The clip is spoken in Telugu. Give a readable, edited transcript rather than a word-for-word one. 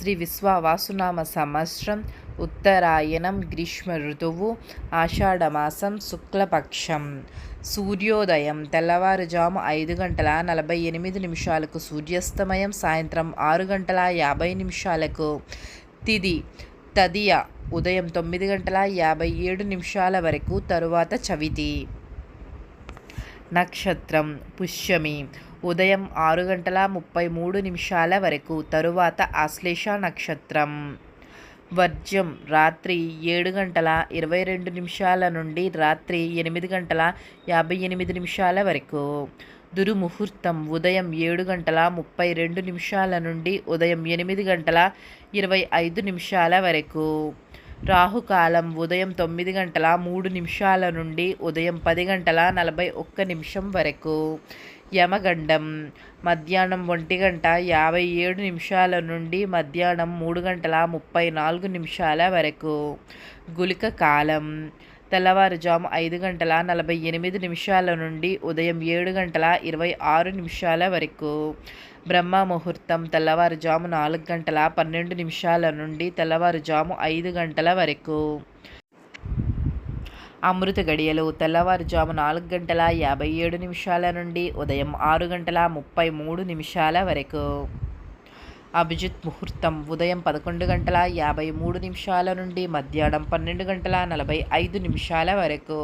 శ్రీ విశ్వావసునామ సంవత్సరం ఉత్తరాయణం గ్రీష్మ ఋతువు ఆషాఢమాసం శుక్లపక్షం. సూర్యోదయం తెల్లవారుజాము 5:48 సూర్యాస్తమయం సాయంత్రం 6:50 తిథి తదియ ఉదయం 9:57 వరకు, తరువాత చవితి. నక్షత్రం పుష్యమి ఉదయం 6:33 వరకు, తరువాత ఆశ్లేష నక్షత్రం. వర్జ్యం రాత్రి 7:22 నుండి రాత్రి 8:58 వరకు. దుర్ముహూర్తం ఉదయం 7:32 నుండి ఉదయం 8:25 వరకు. రాహుకాలం ఉదయం 9:03 నుండి ఉదయం 10:41 వరకు. యమగండం మధ్యాహ్నం 1:57 నుండి మధ్యాహ్నం 3:34 వరకు. గుళిక కాలం తెల్లవారుజాము 5:48 నుండి ఉదయం 7:26 వరకు. బ్రహ్మ ముహూర్తం తెల్లవారుజాము 4:12 నుండి తెల్లవారుజాము 5 వరకు. అమృత గడియలు తెల్లవారుజాము 4:57 నుండి ఉదయం 6:33 వరకు. అభిజిత్ ముహూర్తం ఉదయం 11:53 నుండి మధ్యాహ్నం 12:45 వరకు.